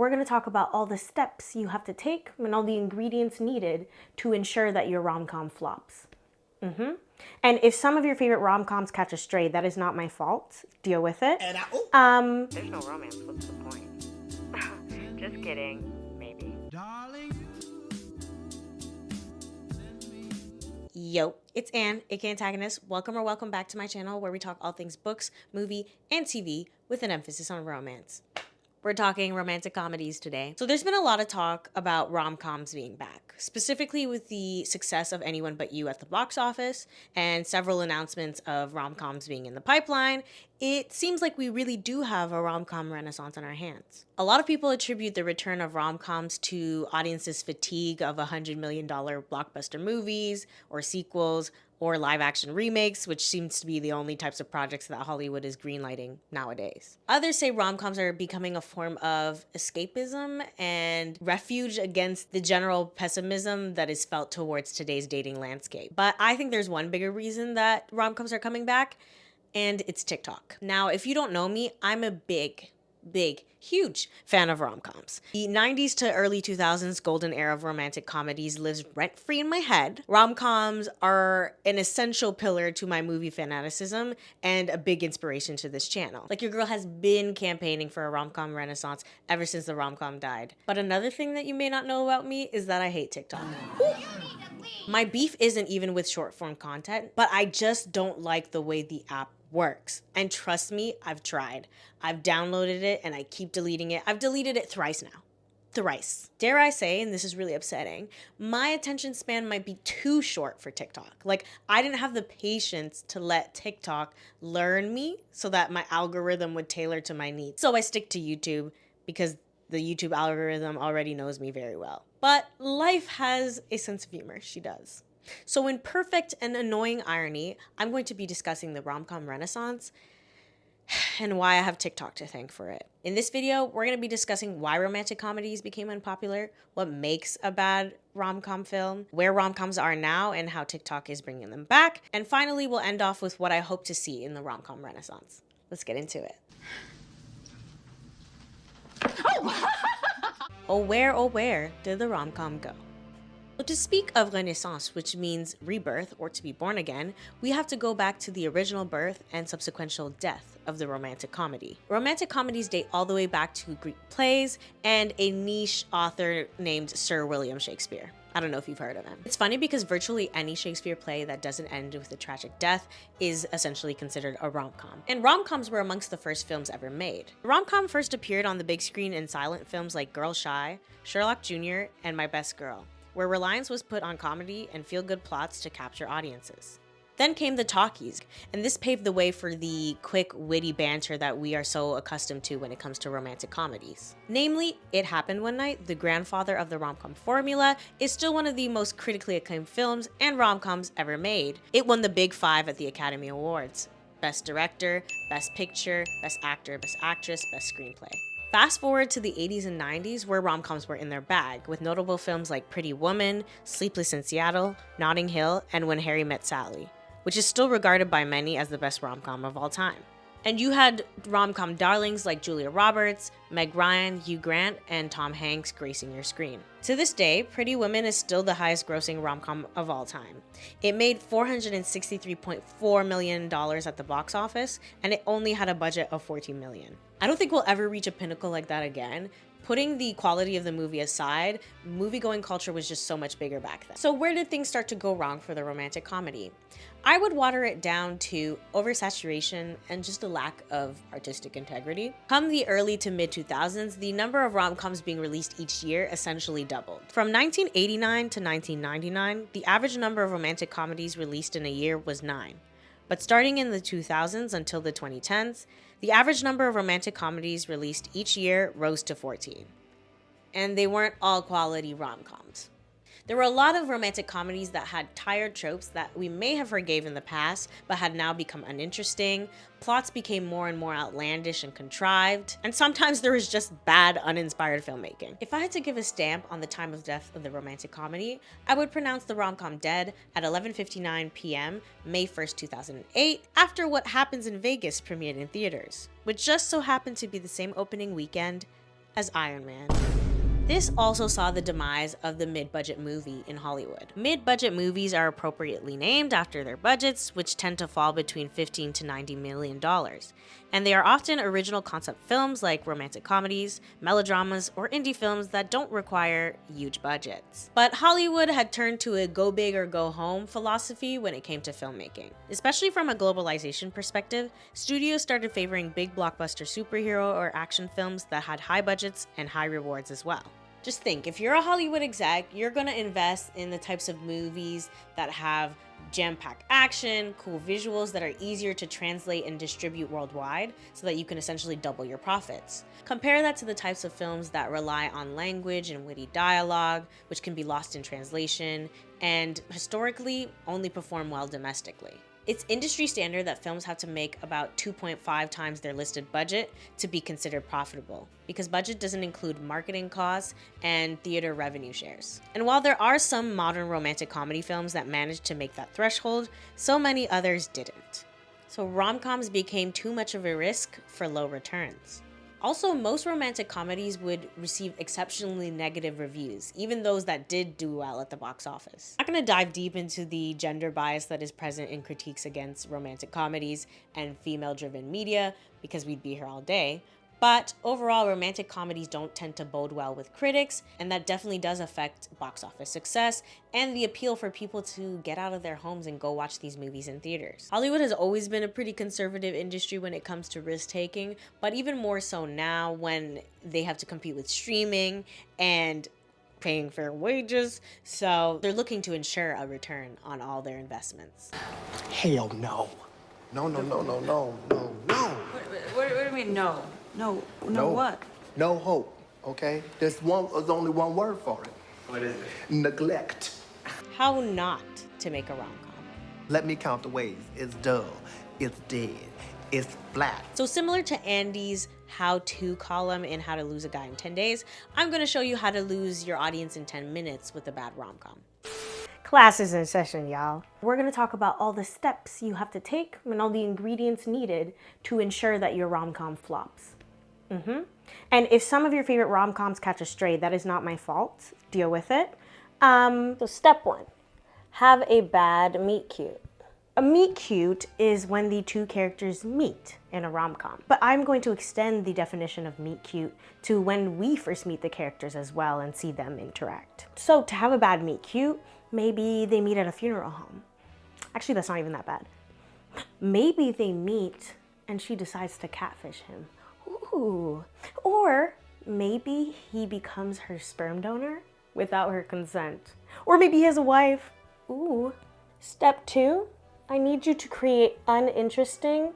we're going to talk about all the steps you have to take and all the ingredients needed to ensure that your rom-com flops. And if some of your favorite rom-coms catch a stray, that is not my fault. Deal with it. There's no romance. What's the point? Just kidding. Maybe. Yo, it's Anne, aka Antagonist. Welcome back to my channel where we talk all things books, movie, and TV with an emphasis on romance. We're talking romantic comedies today. So there's been a lot of talk about rom-coms being back, specifically with the success of Anyone But You at the box office and several announcements of rom-coms being in the pipeline. It seems like we really do have a rom-com renaissance on our hands. A lot of people attribute the return of rom-coms to audiences' fatigue of $100 million blockbuster movies or sequels or live-action remakes, which seems to be the only types of projects that Hollywood is greenlighting nowadays. Others say rom-coms are becoming a form of escapism and refuge against the general pessimism that is felt towards today's dating landscape. But I think there's one bigger reason that rom-coms are coming back, and it's TikTok. Now, if you don't know me, I'm a big, huge fan of rom-coms. The 90s to early 2000s golden era of romantic comedies lives rent-free in my head. Rom-coms are an essential pillar to my movie fanaticism and a big inspiration to this channel. Like, your girl has been campaigning for a rom-com renaissance ever since the rom-com died. But another thing that you may not know about me is that I hate TikTok. My beef isn't even with short-form content, but I just don't like the way the app works. And trust me, I've tried. I've downloaded it and I keep deleting it. I've deleted it thrice now. Thrice. Dare I say, and this is really upsetting, my attention span might be too short for TikTok. Like, I didn't have the patience to let TikTok learn me so that my algorithm would tailor to my needs. So I stick to YouTube because the YouTube algorithm already knows me very well. But life has a sense of humor. She does. So in perfect and annoying irony, I'm going to be discussing the rom-com renaissance and why I have TikTok to thank for it. In this video, we're going to be discussing why romantic comedies became unpopular, what makes a bad rom-com film, where rom-coms are now and how TikTok is bringing them back, and finally we'll end off with what I hope to see in the rom-com renaissance. Let's get into it. Oh, where did the rom-com go? So to speak of renaissance, which means rebirth or to be born again, we have to go back to the original birth and subsequential death of the romantic comedy. Romantic comedies date all the way back to Greek plays and a niche author named Sir William Shakespeare. I don't know if you've heard of him. It's funny because virtually any Shakespeare play that doesn't end with a tragic death is essentially considered a rom-com. And rom-coms were amongst the first films ever made. The rom-com first appeared on the big screen in silent films like Girl Shy, Sherlock Jr., and My Best Girl, where reliance was put on comedy and feel-good plots to capture audiences. Then came the talkies, and this paved the way for the quick, witty banter that we are so accustomed to when it comes to romantic comedies. Namely, It Happened One Night, the grandfather of the rom-com formula, is still one of the most critically acclaimed films and rom-coms ever made. It won the Big Five at the Academy Awards: Best Director, Best Picture, Best Actor, Best Actress, Best Screenplay. Fast forward to the 80s and 90s where rom-coms were in their bag, with notable films like Pretty Woman, Sleepless in Seattle, Notting Hill, and When Harry Met Sally, which is still regarded by many as the best rom-com of all time. And you had rom-com darlings like Julia Roberts, Meg Ryan, Hugh Grant, and Tom Hanks gracing your screen. To this day, Pretty Woman is still the highest grossing rom-com of all time. It made $463.4 million at the box office, and it only had a budget of $14 million. I don't think we'll ever reach a pinnacle like that again. Putting the quality of the movie aside, movie-going culture was just so much bigger back then. So where did things start to go wrong for the romantic comedy? I would water it down to oversaturation and just a lack of artistic integrity. Come the early to mid-2000s, the number of rom-coms being released each year essentially doubled. From 1989 to 1999, the average number of romantic comedies released in a year was 9. But starting in the 2000s until the 2010s, the average number of romantic comedies released each year rose to 14. And they weren't all quality rom-coms. There were a lot of romantic comedies that had tired tropes that we may have forgave in the past, but had now become uninteresting. Plots became more and more outlandish and contrived, and sometimes there was just bad, uninspired filmmaking. If I had to give a stamp on the time of death of the romantic comedy, I would pronounce the rom-com dead at 11:59 p.m., May 1st, 2008, after What Happens in Vegas premiered in theaters, which just so happened to be the same opening weekend as Iron Man. This also saw the demise of the mid-budget movie in Hollywood. Mid-budget movies are appropriately named after their budgets, which tend to fall between $15 to $90 million. And they are often original concept films like romantic comedies, melodramas, or indie films that don't require huge budgets. But Hollywood had turned to a go big or go home philosophy when it came to filmmaking. Especially from a globalization perspective, studios started favoring big blockbuster superhero or action films that had high budgets and high rewards as well. Just think, if you're a Hollywood exec, you're gonna invest in the types of movies that have jam-packed action, cool visuals that are easier to translate and distribute worldwide so that you can essentially double your profits. Compare that to the types of films that rely on language and witty dialogue, which can be lost in translation, and historically only perform well domestically. It's industry standard that films have to make about 2.5 times their listed budget to be considered profitable, because budget doesn't include marketing costs and theater revenue shares. And while there are some modern romantic comedy films that managed to make that threshold, so many others didn't. So rom-coms became too much of a risk for low returns. Also, most romantic comedies would receive exceptionally negative reviews, even those that did do well at the box office. I'm not gonna dive deep into the gender bias that is present in critiques against romantic comedies and female-driven media, because we'd be here all day. But overall, romantic comedies don't tend to bode well with critics, and that definitely does affect box office success and the appeal for people to get out of their homes and go watch these movies in theaters. Hollywood has always been a pretty conservative industry when it comes to risk-taking, but even more so now when they have to compete with streaming and paying fair wages, so they're looking to ensure a return on all their investments. Hell no. No. What do you mean, no? No what? No hope, okay? There's only one word for it. What is it? Neglect. How not to make a rom-com. Let me count the ways. It's dull, it's dead, it's flat. So similar to Andy's how-to column in How to Lose a Guy in 10 Days, I'm gonna show you how to lose your audience in 10 minutes with a bad rom-com. Class is in session, y'all. We're gonna talk about all the steps you have to take and all the ingredients needed to ensure that your rom-com flops. And if some of your favorite rom-coms catch a stray, that is not my fault. Deal with it. So step one, have a bad meet cute. A meet cute is when the two characters meet in a rom-com. But I'm going to extend the definition of meet cute to when we first meet the characters as well and see them interact. So to have a bad meet cute, maybe they meet at a funeral home. Actually, that's not even that bad. Maybe they meet and she decides to catfish him. Ooh. Or maybe he becomes her sperm donor without her consent. Or maybe he has a wife. Ooh. Step two, I need you to create uninteresting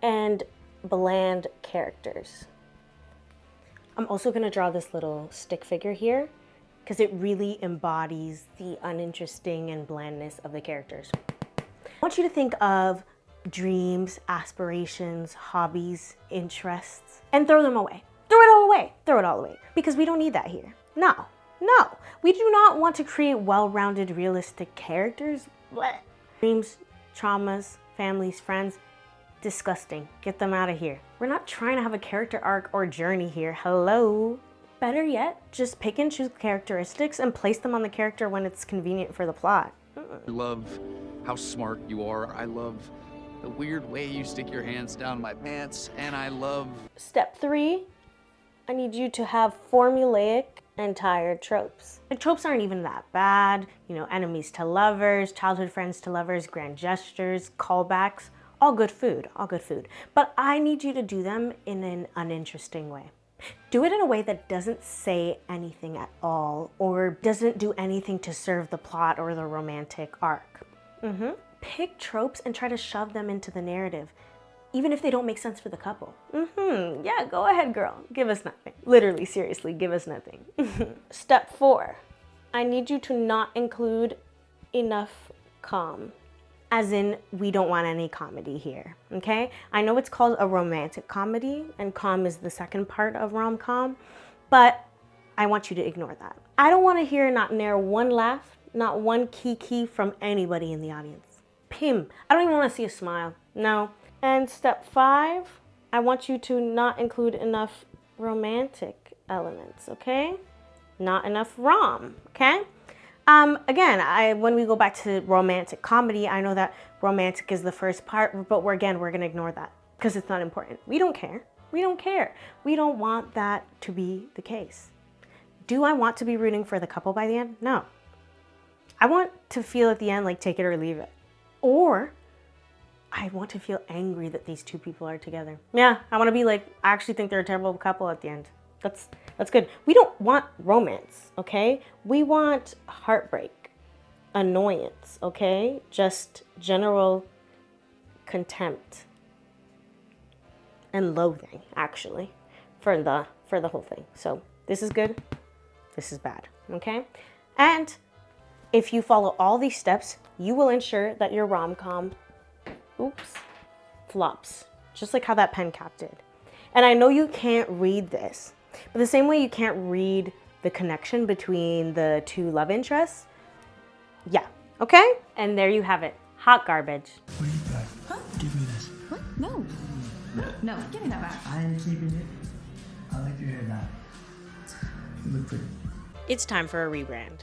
and bland characters. I'm also gonna draw this little stick figure here because it really embodies the uninteresting and blandness of the characters. I want you to think of dreams, aspirations, hobbies, interests, and throw them away. Throw it all away. Throw it all away. Because we don't need that here. No. We do not want to create well-rounded, realistic characters. Blech. Dreams, traumas, families, friends, disgusting. Get them out of here. We're not trying to have a character arc or journey here. Hello. Better yet, just pick and choose characteristics and place them on the character when it's convenient for the plot. I love how smart you are. I love the weird way you stick your hands down my pants, and I love... Step three, I need you to have formulaic and tired tropes. The tropes aren't even that bad. You know, enemies to lovers, childhood friends to lovers, grand gestures, callbacks, all good food. But I need you to do them in an uninteresting way. Do it in a way that doesn't say anything at all or doesn't do anything to serve the plot or the romantic arc. Pick tropes and try to shove them into the narrative, even if they don't make sense for the couple. Yeah, go ahead, girl. Give us nothing. Literally, seriously, give us nothing. Step four, I need you to not include enough calm. As in, we don't want any comedy here, okay? I know it's called a romantic comedy, and calm is the second part of rom-com, but I want you to ignore that. I don't want to hear not near one laugh, not one key from anybody in the audience. Pim, I don't even want to see a smile, no. And step five, I want you to not include enough romantic elements, okay? Not enough rom, okay? Again, when we go back to romantic comedy, I know that romantic is the first part, but we're gonna ignore that because it's not important. We don't care. We don't care. We don't want that to be the case. Do I want to be rooting for the couple by the end? No. I want to feel at the end like take it or leave it. Or I want to feel angry that these two people are together. Yeah, I want to be like, I actually think they're a terrible couple at the end. That's good. We don't want romance, okay? We want heartbreak, annoyance, okay? Just general contempt and loathing, actually, for the whole thing. So this is good. This is bad, okay? And if you follow all these steps, you will ensure that your rom-com, flops. Just like how that pen cap did. And I know you can't read this, but the same way you can't read the connection between the two love interests, yeah, okay? And there you have it, hot garbage. What do you got? Huh? Give me this. What? No. No, give me that back. I ain't keeping it. I like your hair now. You look pretty. It's time for a rebrand.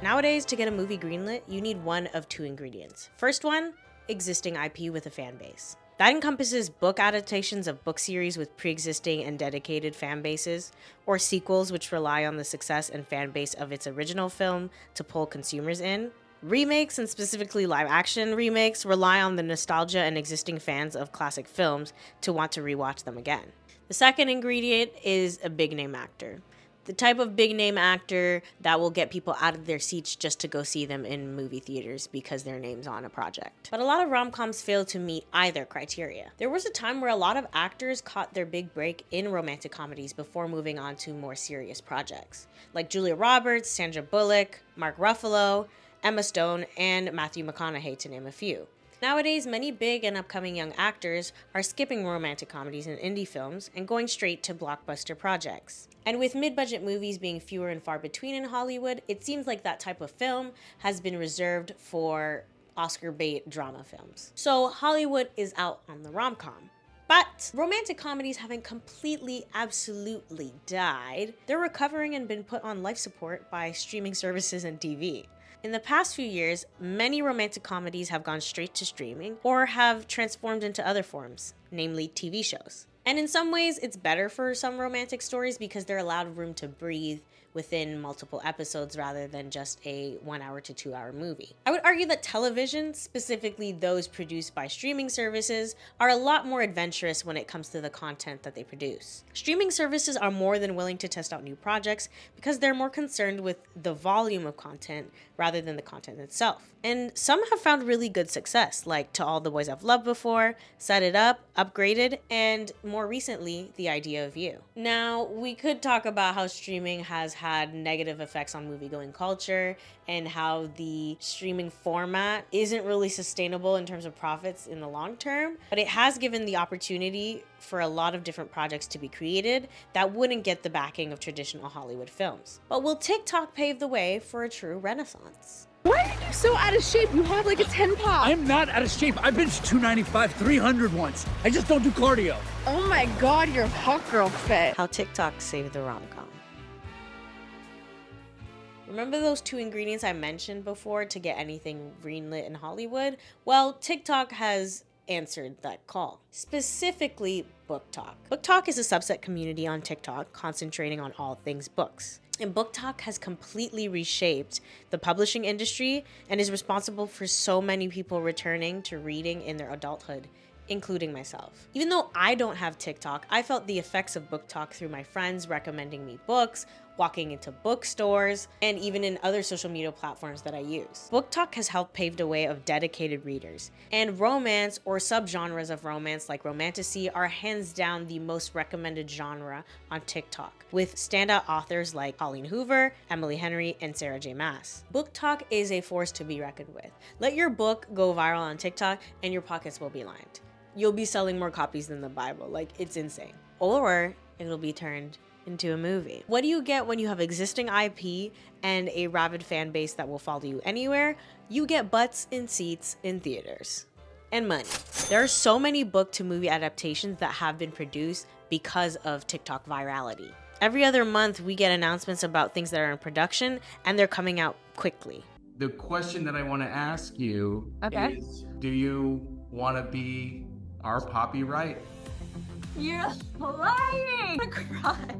Nowadays, to get a movie greenlit, you need one of two ingredients. First one, existing IP with a fan base. That encompasses book adaptations of book series with pre-existing and dedicated fan bases, or sequels which rely on the success and fan base of its original film to pull consumers in. Remakes, and specifically live-action remakes, rely on the nostalgia and existing fans of classic films to want to rewatch them again. The second ingredient is a big-name actor. The type of big-name actor that will get people out of their seats just to go see them in movie theaters because their name's on a project. But a lot of rom-coms fail to meet either criteria. There was a time where a lot of actors caught their big break in romantic comedies before moving on to more serious projects, like Julia Roberts, Sandra Bullock, Mark Ruffalo, Emma Stone, and Matthew McConaughey, to name a few. Nowadays, many big and upcoming young actors are skipping romantic comedies and indie films and going straight to blockbuster projects. And with mid-budget movies being fewer and far between in Hollywood, it seems like that type of film has been reserved for Oscar bait drama films. So Hollywood is out on the rom-com. But romantic comedies haven't completely, absolutely died. They're recovering and been put on life support by streaming services and TV. In the past few years, many romantic comedies have gone straight to streaming or have transformed into other forms, namely TV shows. And in some ways, it's better for some romantic stories because they're allowed room to breathe within multiple episodes rather than just a 1 hour to 2 hour movie. I would argue that television, specifically those produced by streaming services, are a lot more adventurous when it comes to the content that they produce. Streaming services are more than willing to test out new projects because they're more concerned with the volume of content rather than the content itself. And some have found really good success, like To All the Boys I've Loved Before, Set It Up, Upgraded, and more recently, The Idea of You. Now, we could talk about how streaming has had negative effects on movie-going culture and how the streaming format isn't really sustainable in terms of profits in the long term, but it has given the opportunity for a lot of different projects to be created that wouldn't get the backing of traditional Hollywood films. But will TikTok pave the way for a true renaissance? Why are you so out of shape? You have like a 10 pop. I'm not out of shape. I've been to 295, 300 once. I just don't do cardio. Oh my God, you're hot girl fit. How TikTok saved the rom-com. Remember those two ingredients I mentioned before to get anything greenlit in Hollywood? Well, TikTok has answered that call. Specifically, Book Talk. Book Talk is a subset community on TikTok concentrating on all things books. And Book Talk has completely reshaped the publishing industry and is responsible for so many people returning to reading in their adulthood, including myself. Even though I don't have TikTok, I felt the effects of Book Talk through my friends recommending me books, walking into bookstores, and even in other social media platforms that I use. Book Talk has helped pave the way of dedicated readers. And romance or subgenres of romance like romantasy are hands down the most recommended genre on TikTok, with standout authors like Colleen Hoover, Emily Henry, and Sarah J. Maas. Book Talk is a force to be reckoned with. Let your book go viral on TikTok and your pockets will be lined. You'll be selling more copies than the Bible, like it's insane. Or it'll be turned into a movie. What do you get when you have existing IP and a rabid fan base that will follow you anywhere? You get butts in seats in theaters. And money. There are so many book to movie adaptations that have been produced because of TikTok virality. Every other month, we get announcements about things that are in production, and they're coming out quickly. The question that I want to ask you is, do you want to be our Poppy Wright? You're lying! I'm gonna cry.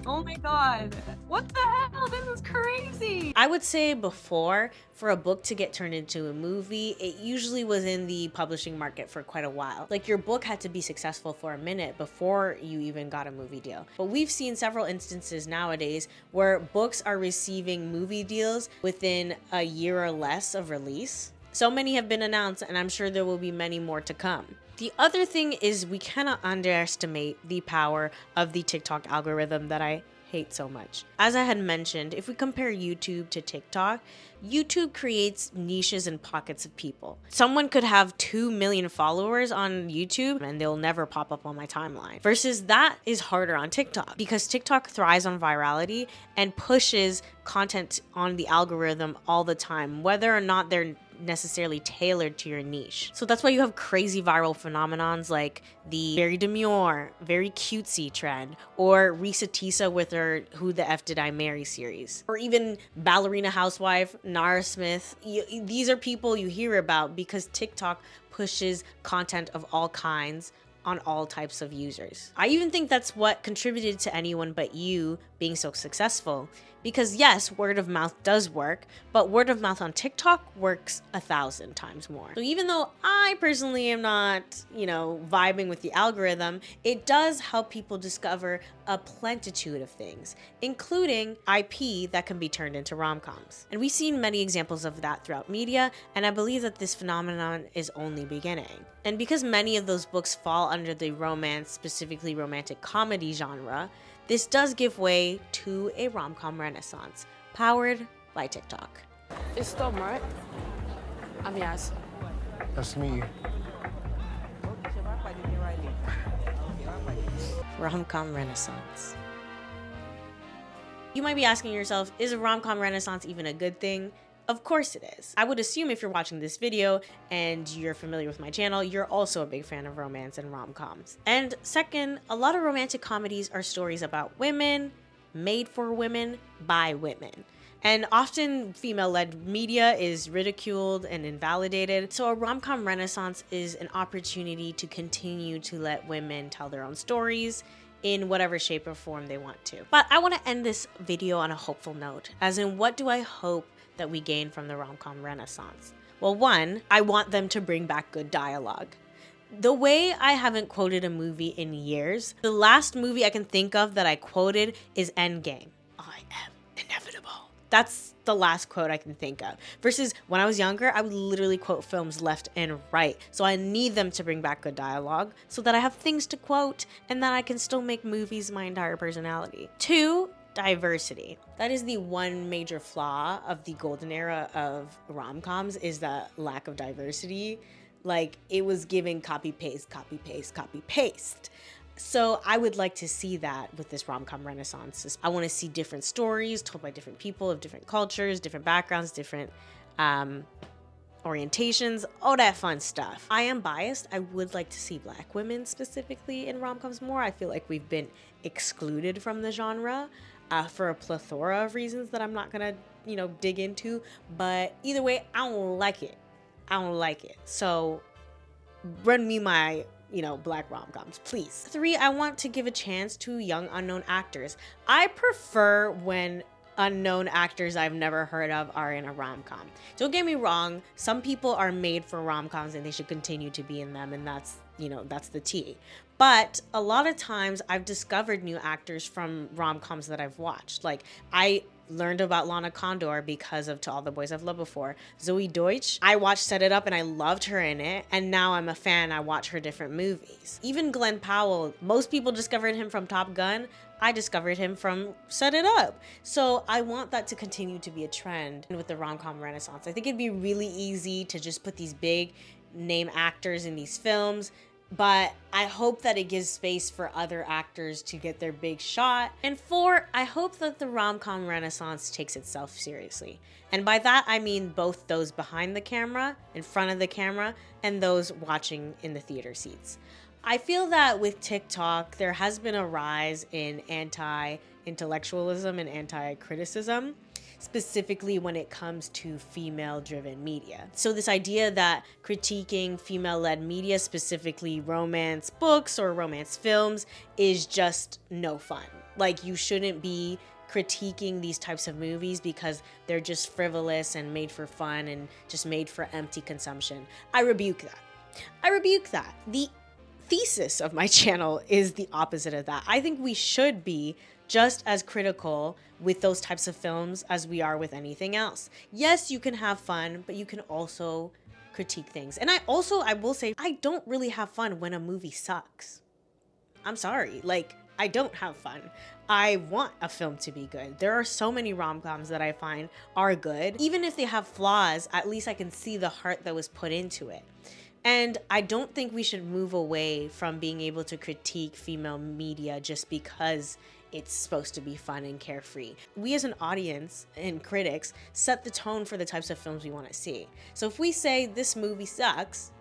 Oh my god. What the hell? This is crazy. I would say before, for a book to get turned into a movie, it usually was in the publishing market for quite a while. Like, your book had to be successful for a minute before you even got a movie deal. But we've seen several instances nowadays where books are receiving movie deals within a year or less of release. So many have been announced, and I'm sure there will be many more to come. The other thing is, we cannot underestimate the power of the TikTok algorithm that I hate so much. As I had mentioned, if we compare YouTube to TikTok, YouTube creates niches and pockets of people. Someone could have 2 million followers on YouTube and they'll never pop up on my timeline. Versus that is harder on TikTok, because TikTok thrives on virality and pushes content on the algorithm all the time, whether or not they're necessarily tailored to your niche. So that's why you have crazy viral phenomenons like the very demure, very cutesy trend, or Risa Tisa with her Who the F Did I Marry series, or even ballerina housewife Nara Smith. These are people you hear about because TikTok pushes content of all kinds on all types of users. I even think that's what contributed to Anyone But You being so successful. Because yes, word of mouth does work, but word of mouth on TikTok works 1,000 times more. So even though I personally am not, vibing with the algorithm, it does help people discover a plentitude of things, including IP that can be turned into rom-coms. And we've seen many examples of that throughout media, and I believe that this phenomenon is only beginning. And because many of those books fall under the romance, specifically romantic comedy genre, this does give way to a rom-com renaissance, powered by TikTok. It's Tom, right? I'm Yas. That's me. Rom-com renaissance. You might be asking yourself, is a rom-com renaissance even a good thing? Of course it is. I would assume if you're watching this video and you're familiar with my channel, you're also a big fan of romance and rom-coms. And second, a lot of romantic comedies are stories about women, made for women, by women. And often female-led media is ridiculed and invalidated. So a rom-com renaissance is an opportunity to continue to let women tell their own stories in whatever shape or form they want to. But I want to end this video on a hopeful note, as in, what do I hope that we gain from the rom-com renaissance? Well, one, I want them to bring back good dialogue. The way I haven't quoted a movie in years, the last movie I can think of that I quoted is Endgame. I am inevitable. That's the last quote I can think of. Versus when I was younger, I would literally quote films left and right. So I need them to bring back good dialogue so that I have things to quote and that I can still make movies my entire personality. Two, diversity. That is the one major flaw of the golden era of rom-coms, is the lack of diversity. Like, it was giving copy paste, copy paste, copy paste. So I would like to see that with this rom-com renaissance. I want to see different stories told by different people of different cultures, different backgrounds, different orientations, all that fun stuff. I am biased. I would like to see Black women specifically in rom-coms more. I feel like we've been excluded from the genre for a plethora of reasons that I'm not gonna, dig into. But either way, I don't like it. I don't like it. So run me my, Black rom-coms, please. Three, I want to give a chance to young unknown actors. I prefer when unknown actors I've never heard of are in a rom-com. Don't get me wrong, some people are made for rom-coms and they should continue to be in them, and that's the tea. But a lot of times I've discovered new actors from rom-coms that I've watched. Like, I learned about Lana Condor because of To All the Boys I've Loved Before. Zoe Deutsch, I watched Set It Up and I loved her in it, and now I'm a fan. I watch her different movies. Even Glenn Powell, most people discovered him from Top Gun. I discovered him from Set It Up. So I want that to continue to be a trend with the rom-com renaissance. I think it'd be really easy to just put these big name actors in these films, but I hope that it gives space for other actors to get their big shot. And four, I hope that the rom-com renaissance takes itself seriously. And by that, I mean both those behind the camera, in front of the camera, and those watching in the theater seats. I feel that with TikTok, there has been a rise in anti-intellectualism and anti-criticism, specifically when it comes to female-driven media. So this idea that critiquing female-led media, specifically romance books or romance films, is just no fun. Like, you shouldn't be critiquing these types of movies because they're just frivolous and made for fun and just made for empty consumption. I rebuke that. I rebuke that. The thesis of my channel is the opposite of that. I think we should be just as critical with those types of films as we are with anything else. Yes, you can have fun, but you can also critique things. And I will say, I don't really have fun when a movie sucks. I'm sorry, like, I don't have fun. I want a film to be good. There are so many rom-coms that I find are good. Even if they have flaws, at least I can see the heart that was put into it. And I don't think we should move away from being able to critique female media just because it's supposed to be fun and carefree. We as an audience and critics set the tone for the types of films we want to see. So if we say this movie sucks,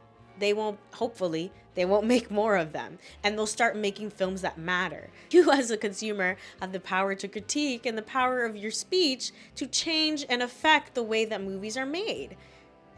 hopefully they won't make more of them, and they'll start making films that matter. You as a consumer have the power to critique and the power of your speech to change and affect the way that movies are made.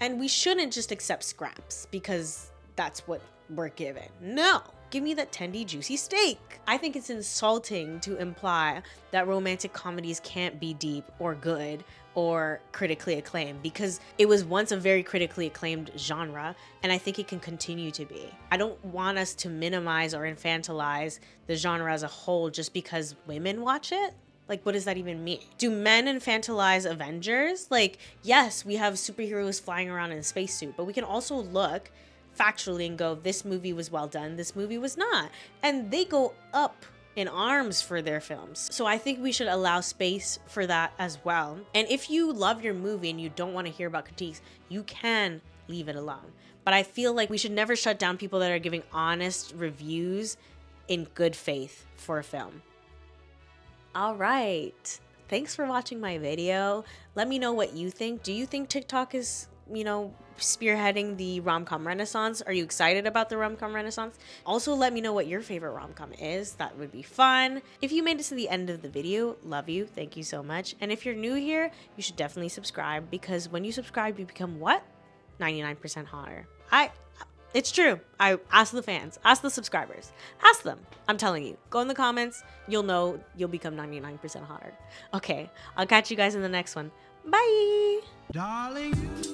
And we shouldn't just accept scraps because that's what we're given. No, give me that tendy, juicy steak. I think it's insulting to imply that romantic comedies can't be deep or good or critically acclaimed, because it was once a very critically acclaimed genre, and I think it can continue to be. I don't want us to minimize or infantilize the genre as a whole just because women watch it. Like, what does that even mean? Do men infantilize Avengers? Like, yes, we have superheroes flying around in a spacesuit, but we can also look factually and go, this movie was well done, this movie was not. And they go up in arms for their films. So I think we should allow space for that as well. And if you love your movie and you don't want to hear about critiques, you can leave it alone. But I feel like we should never shut down people that are giving honest reviews in good faith for a film. All right, thanks for watching my video. Let me know what you think. Do you think TikTok is, spearheading the rom-com renaissance? Are you excited about the rom-com renaissance? Also, let me know what your favorite rom-com is. That would be fun. If you made it to the end of the video, love you. Thank you so much. And if you're new here, you should definitely subscribe, because when you subscribe, you become what? 99% hotter. It's true. I ask the fans, ask the subscribers, ask them. I'm telling you, go in the comments. You'll know you'll become 99% hotter. Okay, I'll catch you guys in the next one. Bye. Darling.